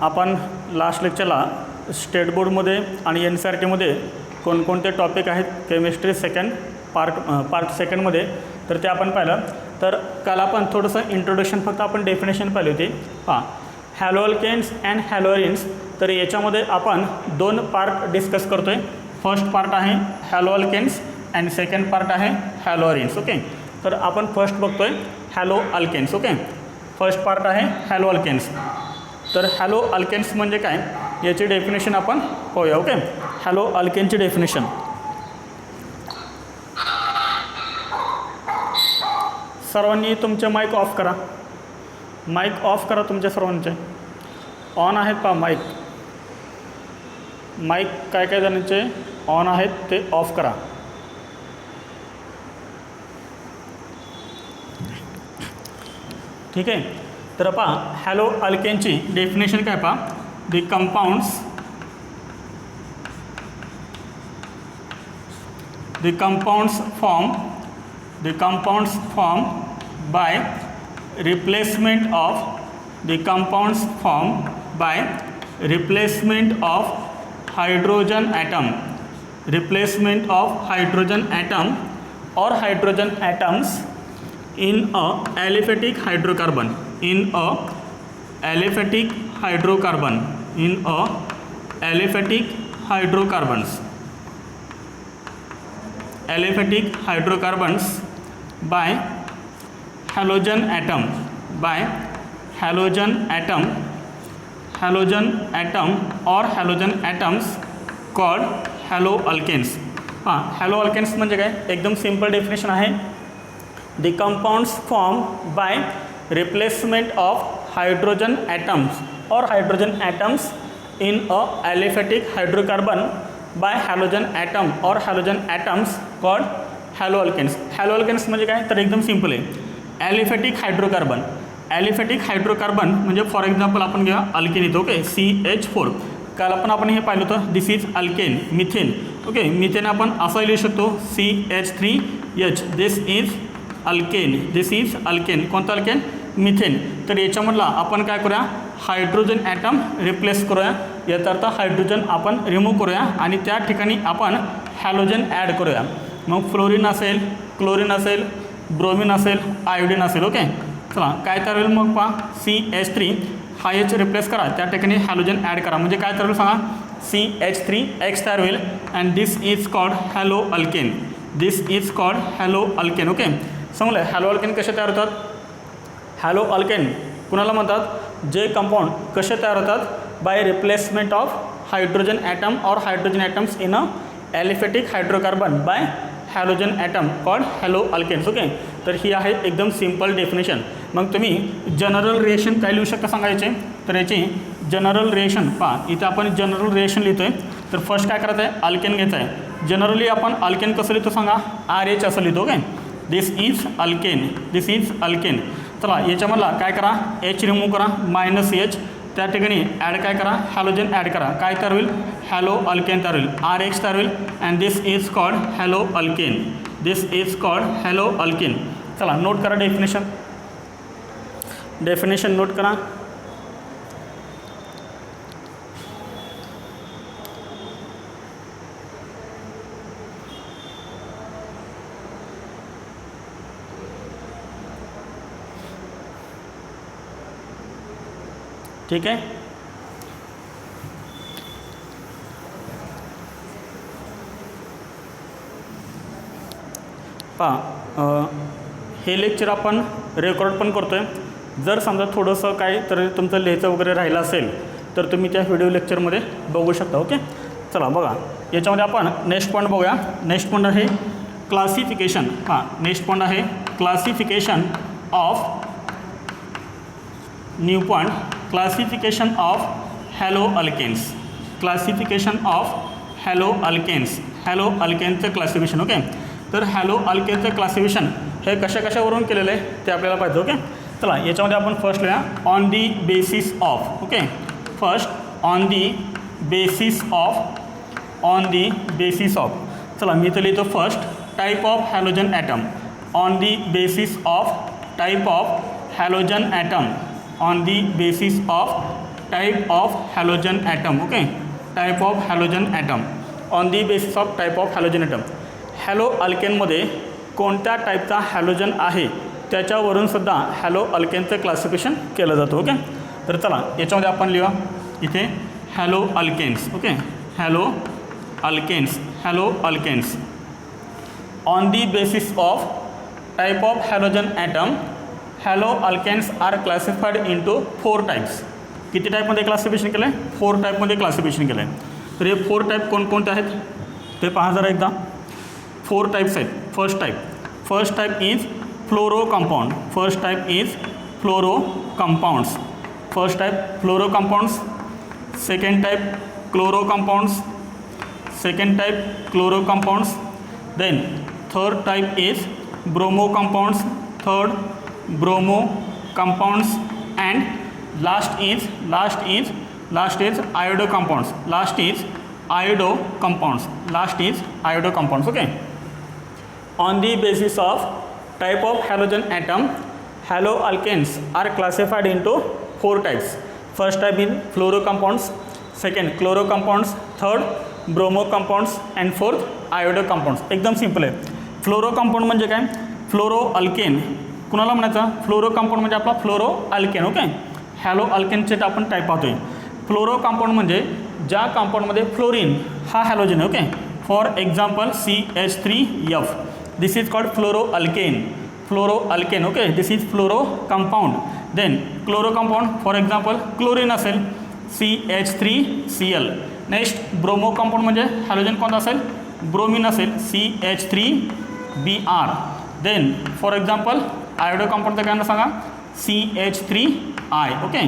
आपण last लेक्चरला state बोर्डमध्ये आणि एन सी आर टीमध्ये कोणकोणते टॉपिक आहेत केमिस्ट्री सेकंड पार्ट सेकंडमध्ये तर ते आपण पाहिलं. तर काल आपण थोडंसं इंट्रोडक्शन फक्त आपण डेफिनेशन पाहिली होती. हॅलोअल्केन्स अँड हॅलोअरिन्स. तर याच्यामध्ये आपण 2 पार्ट डिस्कस करतो आहे. फर्स्ट पार्ट आहे हॅलोअल्केन्स अँड सेकंड पार्ट आहे हॅलोअरिन्स. ओके, तर आपण फर्स्ट बघतो आहे हॅलोअल्केन्स. ओके, फर्स्ट पार्ट आहे हॅलोअल्केन्स. तर हॅलोअल्केन्स म्हणजे काय याची डेफिनेशन आपण पाहूया. ओके, हॅलोअल्केनची डेफिनेशन. सर्वांनी तुमचे माईक ऑफ करा. माईक ऑफ करा तुमच्या सर्वांचे. ऑन आहेत पहा माईक. माईक काय काय जणांचे ऑन आहेत ते ऑफ करा. ठीक आहे. तर पहा हॅलोअल्केनची डेफिनेशन काय पहा. दी compounds formed by replacement of hydrogen atom or hydrogen atoms in a aliphatic hydrocarbon. Aliphatic hydrocarbons by halogen atom or halogen atoms called haloalkanes. हॅलोअल्केन्स म्हणजे काय एकदम सिंपल डेफिनेशन आहे. The compounds form by replacement of hydrogen atoms और hydrogen atoms in a aliphatic hydrocarbon by halogen atom और halogen atoms called haloalkanes. Haloalkanes म्हणजे काय तर एकदम सिंपल आहे. ॲलिफॅटिक हायड्रोकार्बन म्हणजे फॉर एक्झाम्पल आपण घ्या अल्केन येतो. Okay, CH4. काल आपण हे पाहिलं होतं. This is alkane. Methane. Okay, methane आपण असं लिहू शकतो CH3H. This is alkane. कोणतं अल्केन? मिथेन. तर याच्यामधला आपण काय करूया हायड्रोजन ॲटम रिप्लेस करूया. याचा अर्थ हायड्रोजन आपण रिमूव्ह करूया आणि त्या ठिकाणी आपण हॅलोजन ॲड करूया. मग फ्लोरीन असेल, क्लोरीन असेल, ब्रोमिन असेल, आयोडीन असेल. ओके, चला काय तयार होईल मग पहा. CH3 हा H रिप्लेस करा, त्या ठिकाणी हॅलोजन ॲड करा म्हणजे काय तयार होईल सांगा. CH3X तयार होईल and this is called haloalkane. Okay, समजलं. हॅलोअल्केन कसे तयार होतात. हॅलोअल्केन कुणाला म्हणतात जे कंपाऊंड कसे तयार होतात by replacement of hydrogen atom और hydrogen atoms in a aliphatic hydrocarbon by halogen atom called haloalkanes. Okay, तर ही आहे एकदम सिंपल डेफिनेशन. मग तुम्ही जनरल रिएक्शन काय लिहू शकता सांगायचे. तर याची जनरल रिएक्शन पहा. इथे आपण जनरल रिएक्शन लिहितो आहे. तर फर्स्ट काय करायचं आहे अल्केन घ्यायचं आहे. जनरली आपण अल्केन कसं लिहितो सांगा. RH असं लिहितो. Okay, this is alkane. चला याच्यामधला काय करा H रिमूव्ह करा -H. त्या ठिकाणी ॲड काय करा हॅलोजन ॲड करा. काय तयार होईल हॅलोअल्केन तयार होईल. RH तयार होईल अँड दिस इज कॉल्ड हॅलोअल्केन. चला नोट करा डेफिनेशन नोट करा. ठीक आहे. पहा हे लेक्चर आपण रेकॉर्ड पण करतो आहे. जर समजा थोडंसं काय तर तुमचं लिहायचं वगैरे राहिलं असेल तर तुम्ही त्या व्हिडिओ लेक्चरमध्ये बघू शकता. ओके, चला बघा याच्यामध्ये आपण नेक्स्ट पॉईंट बघूया. नेक्स्ट पॉईंट आहे क्लासिफिकेशन. नेक्स्ट पॉईंट आहे classification of new point. Classification of haloalkanes. हॅलोअल्केनचं क्लासिफिकेशन. ओके, तर हॅलोअल्केनचं क्लासिफिकेशन हे कशावरून केलेलं आहे ते आपल्याला पाहिजे. ओके, चला याच्यामध्ये आपण फर्स्ट लिहा on the basis of. Okay, first on the basis of. चला मी तर लिहितो first type of halogen atom. On the basis of type of halogen atom. On the basis of type of halogen atom. Okay, type of halogen atom. On the basis of type of halogen atom. हॅलो अल्केनमध्ये कोणत्या टाईपचा halogen आहे त्याच्यावरून सुद्धा hello अल्केनचं classification केलं जातं. ओके, तर चला याच्यामध्ये आपण लिहूया इथे haloalkanes. Okay, haloalkanes, haloalkanes. On the basis of type of halogen atom haloalkanes are classified into 4 types. किती टाईपमध्ये क्लासिफिकेशन केलं आहे? 4 टाईपमध्ये क्लासिफिकेशन केलं आहे. तर हे 4 टाईप कोणकोणते आहेत ते पहा जरा एकदा. 4 टाइप्स आहेत. First type is fluoro compound. First type is fluoro compounds. First type fluoro compounds. Second type chloro compounds. Second type chloro compounds. Then third type is bromo compounds. Third bromo compounds. And last is iodo compounds. Last is iodo compounds. Last is iodo compounds. Okay, on the basis of type of halogen atom haloalkanes are classified into 4 types. First type is fluoro compounds, second chloro compounds, third bromo compounds and fourth iodo compounds. एकदम simple आहे. फ्लोरो compound म्हणजे काय? फ्लोरो alkane. कुणाला म्हणायचं? फ्लोरो compound म्हणजे आपला फ्लोरो alkane. Okay, hello अल्केनचे आपण type पाहतोय. फ्लोरो कंपाउंड म्हणजे ज्या कंपाउंडमध्ये फ्लोरीन हा हॅलोजन आहे. Okay, for example CH3F. This is called fluoroalkane. Fluoroalkane. Okay, this is fluoro compound. Then chloro compound, for example chlorine असेल CH3Cl. नेक्स्ट ब्रोमो कंपाउंड म्हणजे halogen कोणता असेल? ब्रोमिन असेल CH3Br. Then for example iodo कंपाउंडचं काय सांगा? CH3I. Okay,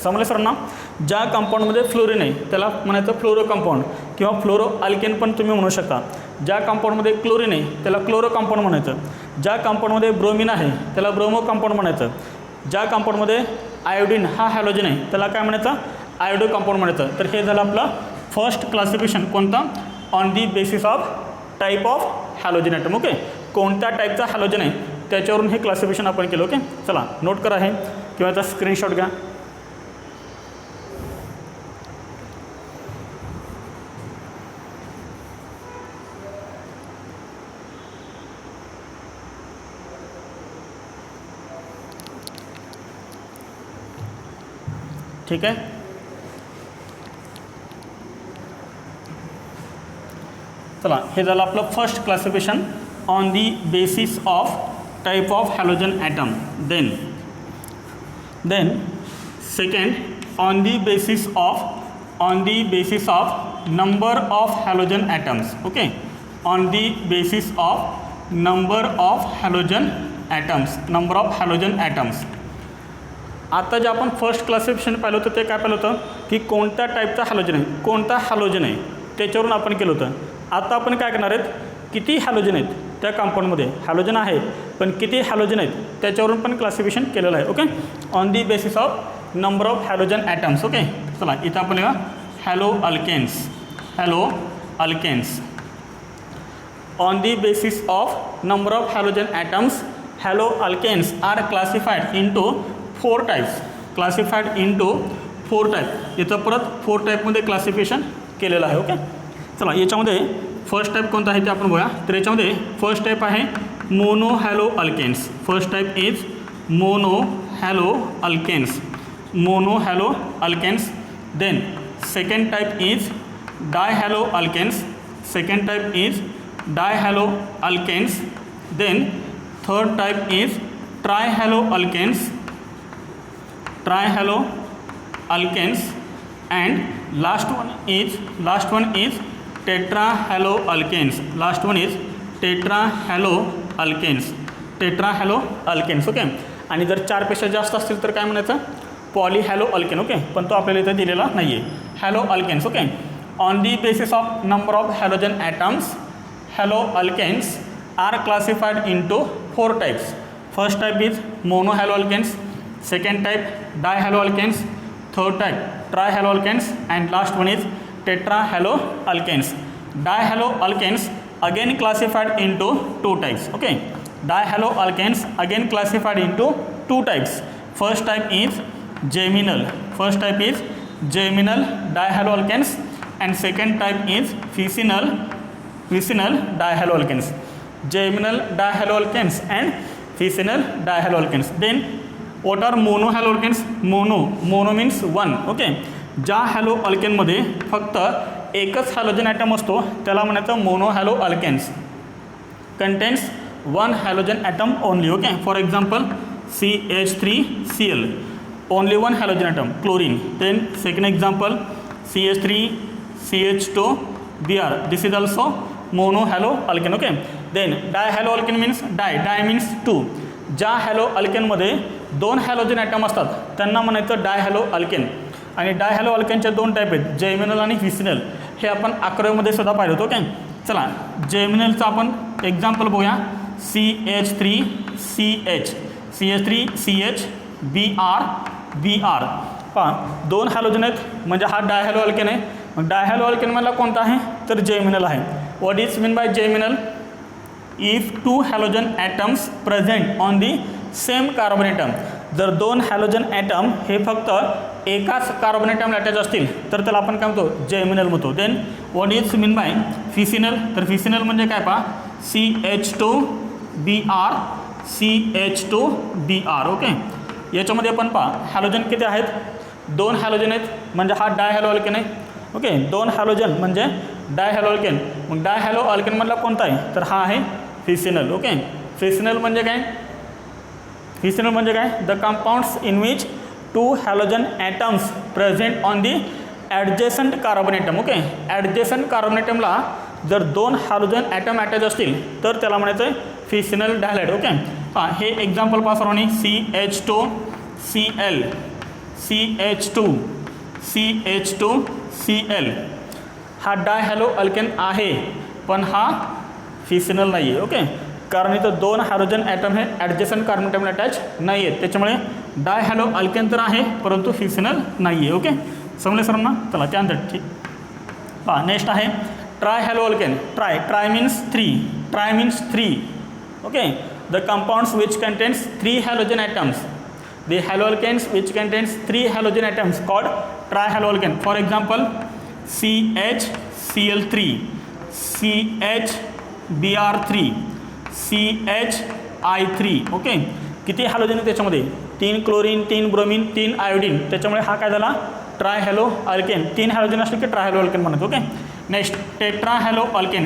समजले sir ना? ज्या कंपाऊंडमध्ये फ्लोरीन आहे त्याला म्हणायचं फ्लोरो कंपाऊंड किंवा फ्लोरो अल्केन पण तुम्ही म्हणू शकता. ज्या कंपाऊंडमध्ये क्लोरीन आहे त्याला क्लोरो कंपाऊंड म्हणायचं. ज्या कंपाऊंडमध्ये ब्रोमिन आहे त्याला ब्रोमो कंपाऊंड म्हणायचं. ज्या कंपाऊंडमध्ये आयोडीन हा हॅलोजन आहे त्याला काय म्हणायचं? आयोडो कंपाऊंड म्हणायचं. तर हे झालं आपलं फर्स्ट क्लासिफिकेशन. कोणतं? On the basis of type of halogen atom. Okay, कोणत्या टाईपचा हॅलोजन आहे त्याच्यावरून हे क्लासिफिकेशन आपण केलं. ओके, चला नोट करा हे किंवा याचा स्क्रीनशॉट घ्या. ठीक आहे, चला हे झालं आपलं first classification on the basis of type of halogen atom. Then second on the basis of number of halogen atoms. Okay, on the basis of number of halogen atoms. Number of halogen atoms. आता जे आपण first classification पाहिलं होतं ते काय पाहिलं होतं की कोणत्या टाईपचा हॅलोजन आहे, कोणता हॅलोजन आहे त्याच्यावरून आपण केलं होतं. आता आपण काय करणार आहेत? किती हॅलोजन आहेत त्या कंपाऊंडमध्ये? हॅलोजन आहे पण किती हॅलोजन आहेत त्याच्यावरून पण क्लासिफिकेशन केलेलं आहे. Okay, on the basis of number of halogen atoms. Okay, चला इथं आपण लिहा haloalkanes. Haloalkanes. On the basis of number of halogen atoms haloalkanes are classified into 4 types. Classified into 4 type. याचं परत 4 टाईपमध्ये classification केलेलं आहे. Okay, चला याच्यामध्ये फर्स्ट टाईप कोणता आहे ते आपण बघूया. तर याच्यामध्ये फर्स्ट टाईप आहे monohaloalkanes. First type is monohaloalkanes. Mono hello alkanes. Then second type is dihaloalkanes. Second type is dye hello alkanes. Then third type is trihaloalkanes. Trihaloalkanes. And last one is tetrahaloalkanes. Last one is tetrahaloalkanes. Tetrahaloalkanes. Okay, आणि जर 4 पेक्षा जास्त असतील तर काय म्हणायचं? पॉलीहॅलोअल्केन. Okay, पण तो आपल्याला इथं दिलेला नाही आहे. Haloalkanes. Okay, on the basis of number of halogen atoms haloalkanes are classified into 4 types. First type is monohaloalkanes. Second type dihaloalkanes. Third type trihaloalkanes. And last one is tetrahaloalkanes. Dihaloalkanes again classified into 2 types. Okay, dihaloalkanes again classified into 2 types. First type is geminal. First type is geminal dihaloalkanes and second type is vicinal dihaloalkanes. Geminal dihaloalkanes and vicinal dihaloalkanes. Then what are monohaloalkanes? Mono means one. Okay, ज्या हॅलो अल्केनमध्ये फक्त एकच halogen atom असतो त्याला म्हणायचं monohaloalkanes. Contains one halogen atom only. Okay, for example CH3Cl, only one halogen atom. Chlorine. Then second example CH3CH2Br, this is also monohaloalkane. Okay, then dihaloalkane means di means to. ज्या हॅलो अल्केनमध्ये दोन halogen item असतात त्यांना म्हणायचं डायहॅलो alkane. आणि डायहॅलो अल्केनचे दोन type आहेत, geminal आणि फिसिनल. हे आपण अकरावीमध्ये सुद्धा पाहिलं होतं. ओके, चला जेमिनलचं आपण एक्झाम्पल बघूया. CH3CH Br पहा, दोन हॅलोजन आहेत म्हणजे हा डायहॅलो अल्केन आहे. मग डायहॅलो अल्केनमधला कोणता आहे तर जेमिनल आहे. What is mean by geminal? If two halogen atoms present on the same carbon atom. जर दोन हॅलोजन ॲटम हे फक्त एकाच कार्बन ॲटमला अटॅच असतील तर त्याला आपण काय म्हणतो? जेमिनल म्हणतो. Then what is mean by vicinal? तर फिसिनल म्हणजे काय पहा, CH2Br. ओके, याच्यामध्ये आपण पहा हॅलोजन किती आहेत? दोन हॅलोजन आहेत म्हणजे हा डायहॅलो अल्केन आहे. ओके, दोन हॅलोजन म्हणजे डायहॅलो अल्केन. मग डायहॅलो अल्केनमधला कोणता आहे तर हा आहे फिसिनल. ओके, फिसिनल म्हणजे काय? फिसिनल म्हणजे काय? The compounds in which two halogen atoms present on the adjacent carbon atom. Okay, adjacent carbon ॲटमला जर दोन हॅलोजन ॲटम अटॅच असतील तर त्याला म्हणायचं आहे फिसिनल डायहाइड. ओके, हां, हे एक्झाम्पल पास सर्वांनी CH2Cl, CH2Cl हा डायहॅलो अल्केन आहे पण हा फिसिनल नाही आहे. ओके, कारण इथं दोन हॅलोजन ॲटम हे ॲडजेसंट कार्बन ॲटमला अटॅच नाही आहेत, त्याच्यामुळे डायहॅलो अल्केन तर आहे परंतु फिसिनल नाही आहे. ओके, समजले सर्वांना? चला त्यानंतर ठीक. पहा नेक्स्ट आहे trihaloalkane. Tri means three. Okay, the compounds which contains three halogen atoms. The haloalkanes which contains three halogen atoms called trihaloalkane. For example, CHCl3, CHBr3, CHI3. Okay, किती हॅलोजन आहे त्याच्यामध्ये? 3 क्लोरीन, 3 ब्रोमीन, 3 आयोडीन. त्याच्यामुळे हा काय झाला? ट्रायहॅलो alkane. 3 halogen असले की trihaloalkane म्हणत. Okay, next tetrahaloalkane.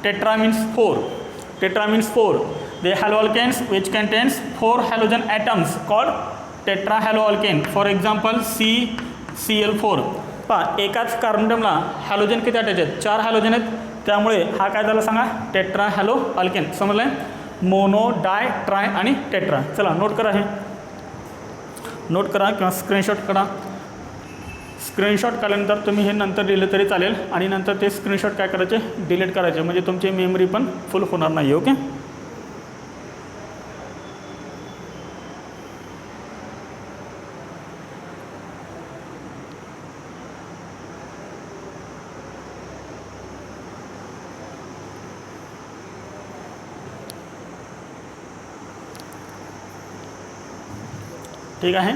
Tetra means 4. Tetra means 4. The haloalkanes which contains 4 halogen atoms called tetrahaloalkane. For example, CCl4. पहा, एकाच कार्बन ॲटमला हॅलोजन किती अटॅच आहेत? 4 हॅलोजन आहेत, त्यामुळे हा काय झाला सांगा? टेट्राहॅलो अल्केन. समजलं आहे? मोनो, डाय, ट्राय आणि टेट्रा. चला नोट करा, हे नोट करा किंवा स्क्रीनशॉट करा. स्क्रीनशॉट काढल्यानंतर तुम्ही हे नंतर लिहिलं तरी चालेल आणि नंतर ते स्क्रीनशॉट काय करायचे? डिलीट करायचे, म्हणजे तुमची मेमरी पण फुल होणार नाही. ओके, ठीक आहे.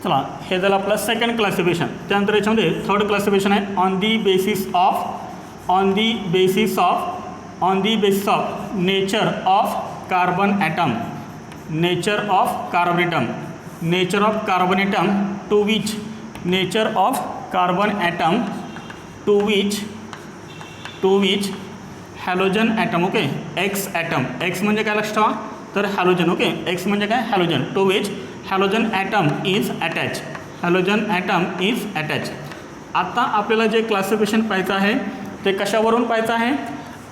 चला, हे झालं आपलं सेकंड क्लासिफिकेशन. त्यानंतर याच्यामध्ये थर्ड क्लासिफिकेशन आहे on the basis of nature of carbon atom. Nature of carbon atom to which halogen atom. Okay, X atom. X म्हणजे काय लक्षात ठेवा? तर हॅलोजन. ओके, एक्स म्हणजे काय? Halogen. To which halogen atom is attach. आता आपल्याला जे क्लासिफिकेशन पाहायचं आहे ते कशावरून पाहायचं आहे?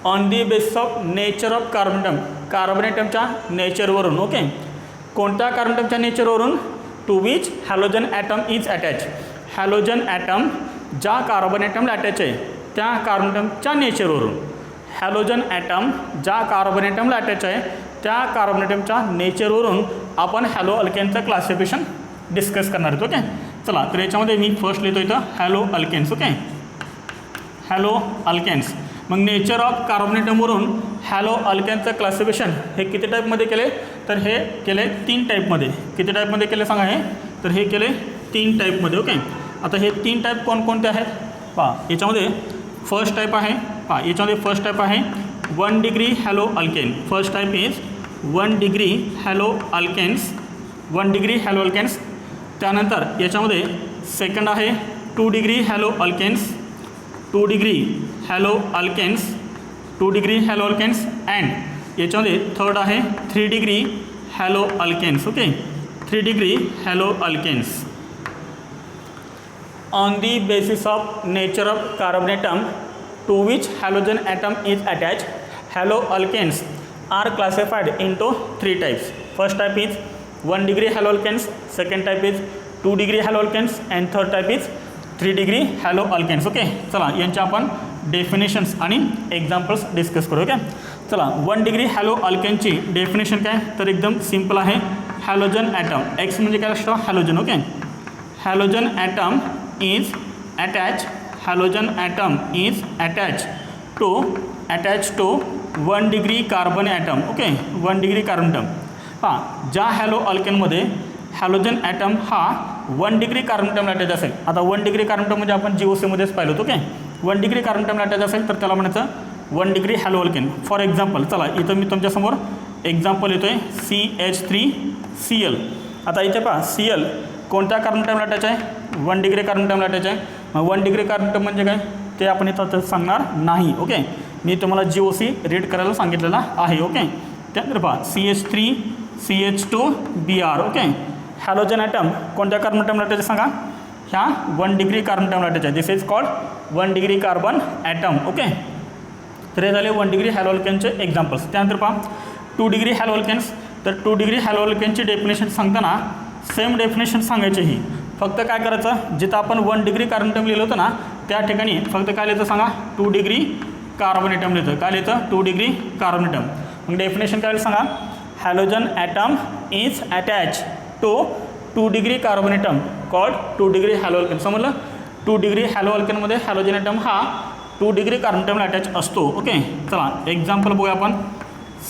On the basis of nature of carbon atom. Carbon ॲटमच्या नेचरवरून. ओके, कोणत्या कार्बन ॲटमच्या नेचरवरून? To which halogen atom is attach. Halogen atom ज्या कार्बन ॲटमला अटॅच आहे त्या कार्बन ॲटमच्या नेचरवरून. हॅलोजन ॲटम ज्या कार्बन ॲटमला अटॅच आहे त्या कार्बन ॲटमच्या नेचरवरून आपण हॅलो अल्केनचं क्लासिफिकेशन डिस्कस करणार आहोत. ओके, चला तर याच्यामध्ये मी फर्स्ट लिहितो इथं haloalkanes. Okay, haloalkanes. मग नेचर ऑफ कार्बन ॲटमवरून हॅलो अल्केनचं क्लासिफिकेशन हे किती टाईपमध्ये केले, तर हे केले 3 टाईपमध्ये. किती टाईपमध्ये केले सांगा हे, तर हे केले 3 टाईपमध्ये. ओके, आता हे 3 टाईप कोणकोणते आहेत पहा. याच्यामध्ये फर्स्ट टाईप आहे पहा, याच्यामध्ये फर्स्ट टाईप आहे 1 degree haloalkane. First type is 1 degree haloalkanes, 1 degree haloalkanes. त्यानंतर याच्यामध्ये सेकंड आहे 2 degree haloalkanes, 2 degree haloalkanes, 2 degree haloalkanes. And याच्यामध्ये थर्ड आहे 3 degree haloalkanes. Okay, 3 degree haloalkanes. On the basis of nature of carbon atom to which halogen atom is attached, haloalkanes are classified into 3 types. First type is 1 degree haloalkanes, second type is 2 degree haloalkanes, and third type is 3 degree haloalkanes. Okay, चला यांचे आपण definitions आणि examples discuss करू. Okay, चला 1 degree हॅलो अल्केनची definition काय, तर एकदम सिम्पल आहे. हॅलोजन ॲटम, एक्स म्हणजे काय असतं halogen. Okay, halogen atom is attached, halogen atom is attached to 1 degree carbon atom. Okay, 1 degree carbon atom. पहा, ज्या हॅलो अल्केनमध्ये हॅलोजन ॲटम हा 1 डिग्री कार्बन ॲटमला अटॅच असेल. आता 1 डिग्री कार्बन ॲटम म्हणजे आपण GOCमध्येच पाहिलं होतं. ओके, 1 डिग्री कार्बन ॲटमला अटॅच असेल तर त्याला म्हणायचं 1 degree hello alkane. For example, चला इथं मी तुमच्यासमोर एक्झाम्पल येतो आहे CH3Cl. आता इथे पहा, Cl कोणत्या कार्बन ॲटमला अटॅच आहे, 1 डिग्री कार्बन ॲटमला अटॅच आहे. मग 1 डिग्री कार्बन ॲटम म्हणजे काय ते आपण इथं सांगणार नाही. ओके, मी तुम्हाला GOC रीड करायला सांगितलेला आहे. ओके, त्यानंतर पहा CH3CH2Br. ओके, हॅलोजन ॲटम कोणत्या कार्बन ॲटमला अटॅच सांगा, ह्या 1 डिग्री कार्बन ॲटमला अटॅच आहे. This is called 1 degree carbon atom. Okay, तर हे झाले 1 डिग्री हॅलो अल्केनचे एक्झाम्पल्स. त्यानंतर पहा 2 डिग्री हॅलो अल्केन्स. तर 2 डिग्री हॅलो अल्केनची डेफिनेशन सांगताना सेम डेफिनेशन सांगायची ही. फक्त काय करायचं, जिथं आपण 1 डिग्री कार्बन ॲटम लिहिलं होतं ना त्या ठिकाणी फक्त काय लिहितं सांगा, 2 डिग्री कार्बन ॲटम लिहितं. काय लिहितं, 2 डिग्री कार्बन ॲटम. मग डेफिनेशन काय सांगा, halogen atom is attach to 2 degree carbon atom called 2 degree haloalkane. समजलं, 2 डिग्री हॅलो अल्केनमध्ये हॅलोजन ॲटम हा 2 डिग्री कार्बन ॲटमला अटॅच असतो. ओके, चला एक्झाम्पल बघूया आपण.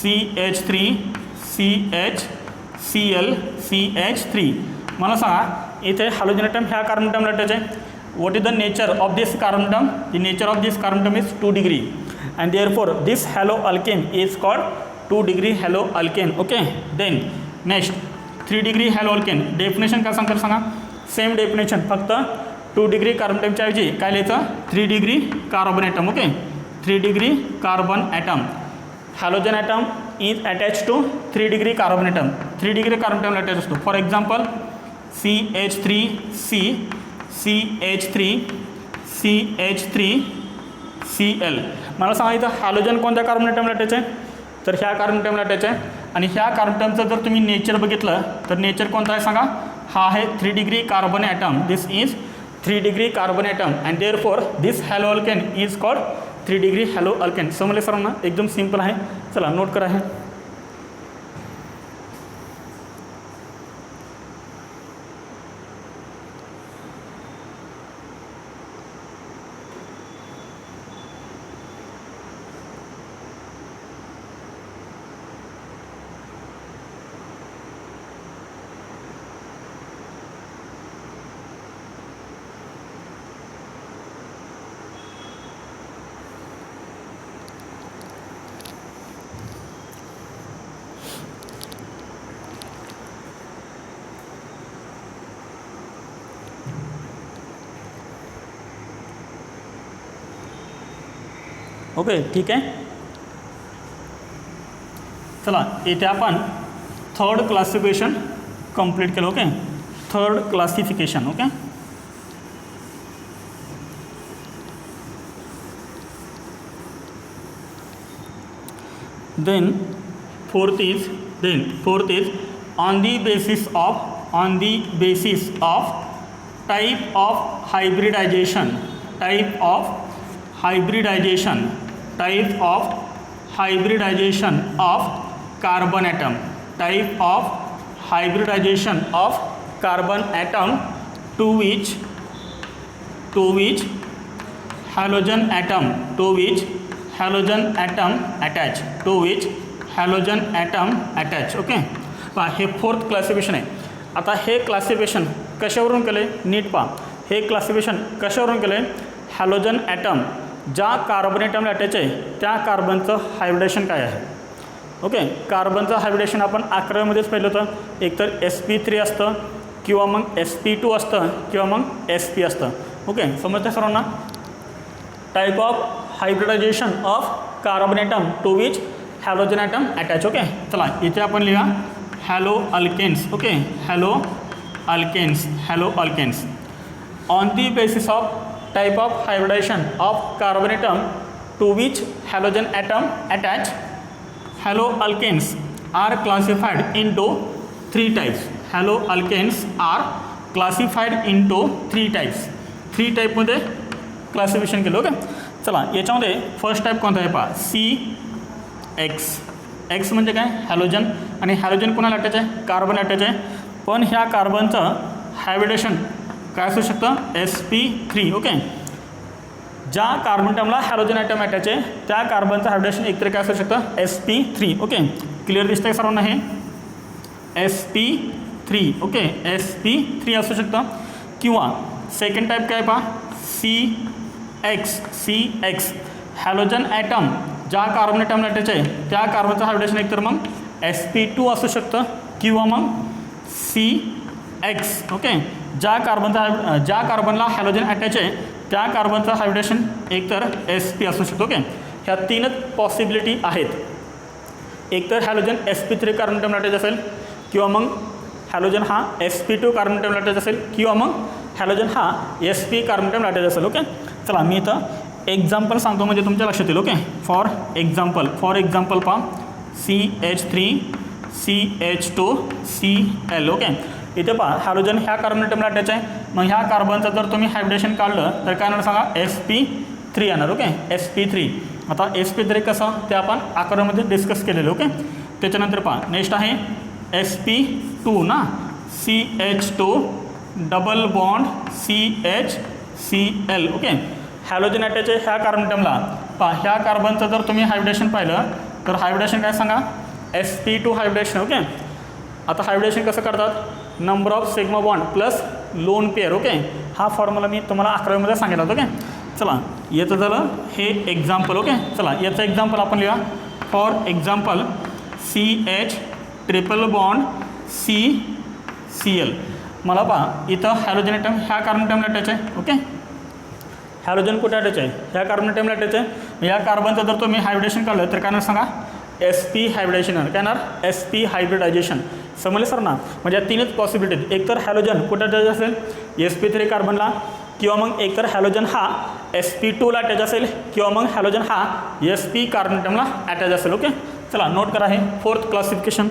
CH3CHCl मला सांगा, इथे हॅलोजन ॲटम ह्या कार्बन ॲटमला अटॅच आहे. What is the nature of this carbon atom, the nature of this carbon atom is 2 degree and therefore this haloalkane is called 2 degree haloalkane. Okay, then next 3 degree haloalkane. Definition काय सांगतात सांगा, same definition, फक्त 2 degree carbon ॲटमच्या ऐवजी काय लिहायचं, 3 degree carbon atom. Okay, 3 degree carbon atom. Halogen atom is attach to 3 degree carbon atom. 3 degree carbon ॲटमला attach असतो. For example CH3C, CH3CH3Cl. मला सांगा इथं हॅलोजन कोणत्या कार्बन ॲटमला अटॅच आहे, तर ह्या कार्बन ॲटमला अटॅच आहे. आणि ह्या कार्बन ॲटमचं जर तुम्ही नेचर बघितलं तर नेचर कोणता आहे सांगा, हा आहे 3 degree carbon atom. This is 3 degree carbon atom and therefore this haloalkane is called 3 degree haloalkane. समजले सरांना, एकदम सिम्पल आहे. चला नोट करा हे. ओके, ठीक आहे. चला इथे आपण थर्ड क्लासिफिकेशन कंप्लीट केलं. Okay, third classification. Okay, then fourth is on the basis of type of hybridization, type of hybridization of carbon atom, type of hybridization of carbon atom to which halogen atom attach, to which halogen atom attach. Okay, पहा हे fourth classification आहे. आता हे classification कशावरून केले नीट पहा. हे classification कशावरून केले, हॅलोजन ॲटम ज्या कार्बन ॲटमला अटॅच आहे त्या कार्बनचं हायब्रिडेशन काय आहे. ओके, कार्बनचं हायब्रिडेशन आपण 11वीमध्येच पाहिलं होतं. एकतर sp3 असतं किंवा मग sp2 असतं किंवा मग sp असतं. ओके, समजतं सर्वांना. Type of hybridization of carbon atom to which halogen atom attach. Okay, चला इथे आपण लिहा haloalkanes. Okay, haloalkanes on the basis of type of hybridization of carbon atom to which halogen atom attach, haloalkanes are classified into 3 types. Haloalkanes are classified into 3 types. 3 टाईपमध्ये classification केलं. Okay, चला याच्यामध्ये first type कोणता आहे पहा, CX म्हणजे काय, halogen. आणि हॅलोजन कोणाला अटॅच आहे, कार्बन अटॅच आहे. पण ह्या कार्बनचं हायब्रिडेशन काय असू शकतं, sp3. ओके, ज्या कार्बन ॲटमला हॅलोजन ॲटम अटॅच आहे त्या कार्बनचं हायब्रिडेशन एकतर काय असू शकतं, sp3. ओके, क्लिअर दिसतंय सर्वांना हे sp3. ओके, sp3 असू शकतं. किंवा सेकंड टाईप काय पहा, CX हॅलोजन ॲटम ज्या कार्बन ॲटमला अटॅच आहे त्या कार्बनचं हायब्रिडेशन एकतर मग sp2 असू शकतं किंवा मग CX. ओके, ज्या कार्बनला हॅलोजन अटॅच आहे त्या कार्बनचं हायब्रिडेशन एकतर sp असू शकतो. ओके, ह्या 3च पॉसिबिलिटी आहेत. एकतर हॅलोजन sp3 कार्बन ॲटमला अटॅच असेल किंवा मग हॅलोजन हा sp2 कार्बन ॲटमला अटॅच असेल किंवा मग हॅलोजन हा sp कार्बन ॲटमला अटॅच असेल. ओके, चला मी इथं एक्झाम्पल सांगतो म्हणजे तुमच्या लक्षात येईल. ओके, फॉर एक्झाम्पल पहा, CH3 CH2 Cl. ओके, इथे पहा हॅलोजन ह्या कार्बन ॲटमला अटॅच आहे. मग ह्या कार्बनचं जर तुम्ही हायब्रिडेशन काढलं तर काय येणार सांगा, sp3 येणार. Okay, sp3. आता sp3 कसं ते आपण 11वीमध्ये डिस्कस केलेलं. ओके, त्याच्यानंतर पहा नेक्स्ट आहे sp2 ना, CH2 double bond CHCl. Okay, halogen attach आहे ह्या कार्बन ॲटमला. पहा ह्या कार्बनचं जर तुम्ही हायब्रिडेशन पाहिलं तर हायब्रिडेशन काय सांगा, sp2 हायब्रिडेशन. ओके, आता हायब्रिडेशन कसं करतात, number of sigma bond plus lone pair. Okay, हा फॉर्म्युला मी तुम्हाला 11वीमध्ये सांगितला होता. ओके, चला याचं झालं हे एक्झाम्पल. ओके, चला याचं एक्झाम्पल आपण लिहा. For example CH triple bond CCl. मला पहा इथं हॅलोजन ॲटम ह्या कार्बन ॲटमला अटॅच आहे. ओके, हॅलोजन कुठे अटॅच आहे, ह्या कार्बन ॲटमला अटॅच आहे. या कार्बनचं जर तुम्ही हायब्रिडेशन काढलं तर काय ना सांगा, sp हायब्रिडेशन. काय येणार, sp हायब्रिडायझेशन. समजले सर ना, म्हणजे या 3च पॉसिबिलिटी आहेत. एकतर हॅलोजन कुठे अटॅच असेल, sp3 कार्बनला, किंवा मग एकतर हॅलोजन हा sp2ला अटॅच असेल किंवा मग हॅलोजन हा sp कार्बन ॲटमला अटॅच असेल. ओके, चला नोट करा हे फोर्थ क्लासिफिकेशन.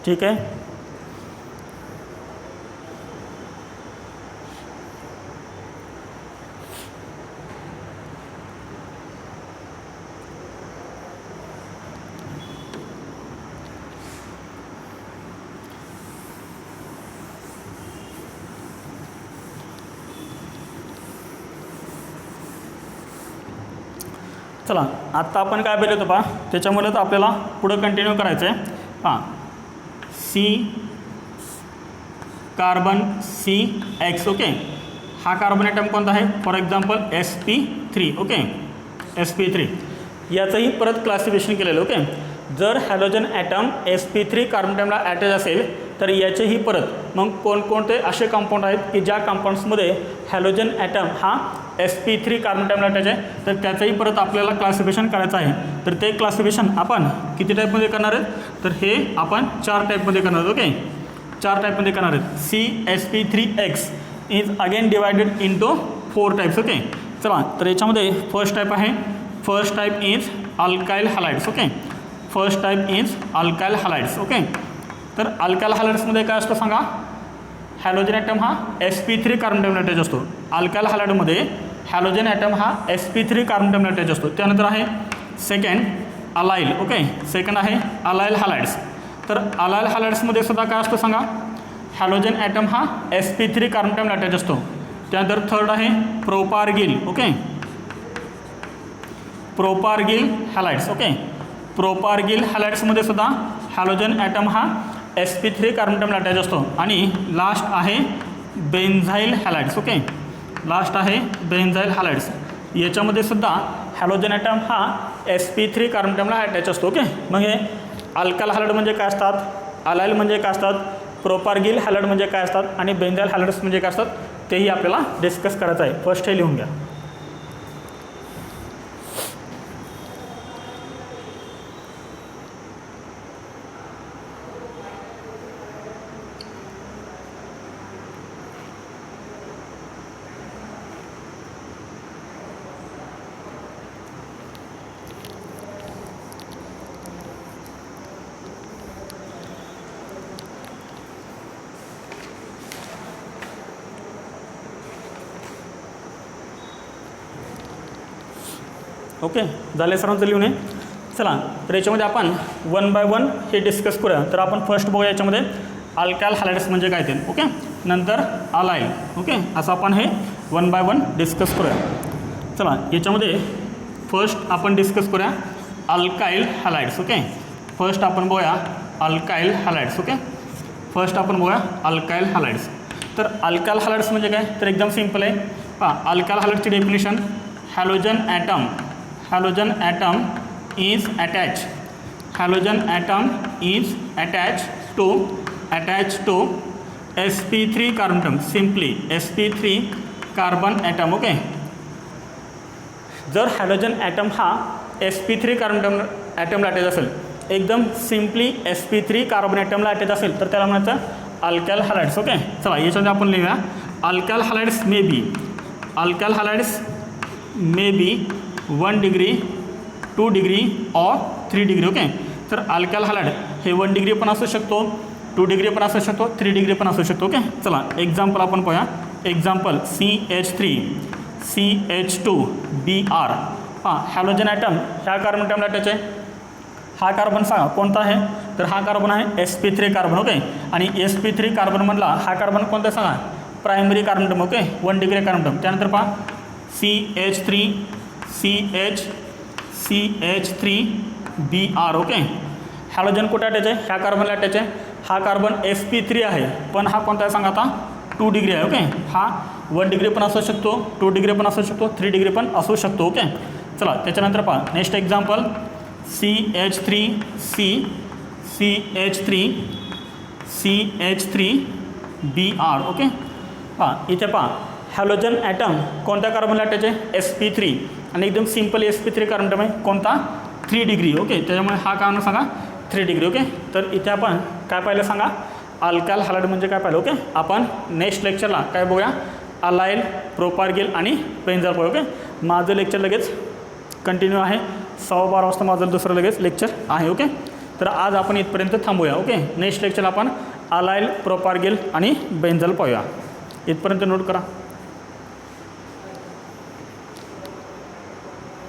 ठीक आहे, चला आत्ता आपण काय पाहिलं होतं पहा, त्याच्यामुळे तर आपल्याला पुढं कंटिन्यू करायचं आहे. पहा कार्बन CX. ओके, हा कार्बन ॲटम कोणता आहे, for example sp3. Okay, sp3 याचंही परत क्लासिफिकेशन केलेलं. ओके, जर हॅलोजन ॲटम sp3 कार्बन ॲटमला अटॅच असेल तर याचेही परत मग कोणकोणते असे कंपाऊंड आहेत की ज्या कंपाऊंड्समध्ये हॅलोजन ॲटम हा sp3 कार्बन ॲटमला अटॅच आहे, तर त्याचंही परत आपल्याला क्लासिफिकेशन करायचं आहे. तर ते क्लासिफिकेशन आपण किती टाईपमध्ये करणार आहेत, तर हे आपण 4 टाईपमध्ये करणार आहोत. ओके, 4 टाईपमध्ये करणार आहेत. CsP3X is again divided into 4 types. Okay, चला तर याच्यामध्ये फर्स्ट टाईप आहे, first type is alkyl halides. Okay, first type is alkyl halides. Okay, तर अल्काइल हॅलाइड्समध्ये काय असतं सांगा, हॅलोजन ॲटम हा sp3 कार्बन ॲटमला अटॅच असतो. अल्काइल हॅलाइडमध्ये हॅलोजन ॲटम हा sp3 कार्बन ॲटमला अटॅच असतो. त्यानंतर आहे सेकंड अलाइल. ओके, सेकंड आहे अलाइल हॅलाइड्स. तर अलाइल हॅलाइड्समध्ये सुद्धा काय असतं सांगा, हॅलोजन ॲटम हा sp3 कार्बन ॲटमला अटॅच असतो. त्यानंतर थर्ड आहे प्रोपार्गिल. ओके, प्रोपार्गिल हॅलाइड्स. ओके, प्रोपार्गिल हॅलाइड्समध्ये सुद्धा हॅलोजन ॲटम हा sp3 कार्बन ॲटमला अटॅच असतो. आणि लास्ट आहे बेन्झाईल हॅलाइड्स. ओके, लास्ट आहे बेन्झाईल हॅलाइड्स. याच्यामध्ये सुद्धा हॅलोजन ॲटम हा sp3 कार्बन ॲटमला अटॅच असतो. ओके, मग हे अल्काइल हॅलाइड म्हणजे काय असतात, अलाइल म्हणजे काय असतात, प्रोपार्गिल हॅलाइड म्हणजे काय असतात आणि बेन्झाईल हॅलाइड्स म्हणजे काय असतात, तेही आपल्याला डिस्कस करायचं आहे. फर्स्ट हे लिहून घ्या. ओके, झाले सर्वांचं लिहून आहे. चला तर याच्यामध्ये आपण 1 बाय 1 हे डिस्कस करूया. तर आपण फर्स्ट बघूया याच्यामध्ये अल्काइल हॅलाइड्स म्हणजे काय ते. ओके, नंतर अलाइल. ओके, असं आपण हे 1 बाय 1 डिस्कस करूया. चला याच्यामध्ये फर्स्ट आपण डिस्कस करूया अल्काइल हॅलाइड्स. ओके, फर्स्ट आपण बघूया अल्काइल हॅलाइड्स. ओके, फर्स्ट आपण बघूया अल्काइल हॅलाइड्स. तर अल्काइल हॅलाइड्स म्हणजे काय, तर एकदम सिम्पल आहे. अल्काइल हॅलाइड्सची definition, halogen atom is attached to sp3 carbon atom, simply sp3 carbon atom. Okay, जर हॅलोजन ॲटम हा sp3 कार्बन ॲटमला अटॅच असेल, एकदम सिम्पली sp3 कार्बन ॲटमला अटॅच असेल, तर त्याला म्हणायचं अल्काइल हॅलाइड्स. ओके, चला याच्यामध्ये आपण लिहूया alkyl halides may be 1 degree 2 degree और 3 डिग्री. ओके, तर अल्काइल हॅलाइड हे 1 डिग्री पण असू शकतो, 2 डिग्री पण असू शकतो, 3 डिग्री पण असू शकतो. ओके, चला एक्झाम्पल आपण पाहूया. Example CH3CH2Br. हॅलोजन ॲटम ह्या कार्बन ॲटमला अटॅच आहे. हा कार्बन सांगा कोणता आहे, तर हा कार्बन आहे sp3 कार्बन. ओके, आणि sp3 कार्बनमधला हा कार्बन कोणता सांगा, primary carbon atom. Okay, 1 degree carbon atom. त्यानंतर पहा CH3BR. ओके, हॅलोजन कुठे अटॅच आहे, ह्या कार्बनला अटॅच आहे. हा कार्बन sp3 आहे, पण हा कोणता आहे सांगा आता, 2 डिग्री आहे. ओके, हा 1 डिग्री पण असू शकतो, 2 डिग्री पण असू शकतो, 3 डिग्री पण असू शकतो. ओके, चला त्याच्यानंतर पहा नेक्स्ट एक्झाम्पल CH3BR. ओके, इथे पहा हॅलोजन ॲटम कोणत्या कार्बनला अटॅच आहे, sp3, आणि एकदम सिम्पल sp3 कार्बन ॲटम आहे कोणता, 3 डिग्री. ओके, त्याच्यामुळे हा कार्बन सांगा 3 डिग्री. ओके, तर इथे आपण काय पाहिलं सांगा, अल्काइल हॅलाइड म्हणजे काय पाहिलं. ओके, आपण नेक्स्ट लेक्चरला काय बघूया, अलाइल, प्रोपार्गिल आणि बेन्झाईल. ओके, माझं लेक्चर लगेच कंटिन्यू आहे, 12:15 वाजता माझं दुसरं लगेच लेक्चर आहे. ओके, तर आज आपण इथपर्यंत थांबूया. ओके, नेक्स्ट लेक्चरला आपण अलाइल, प्रोपार्गिल आणि बेन्झाईल पाहूया. इथपर्यंत नोट करा.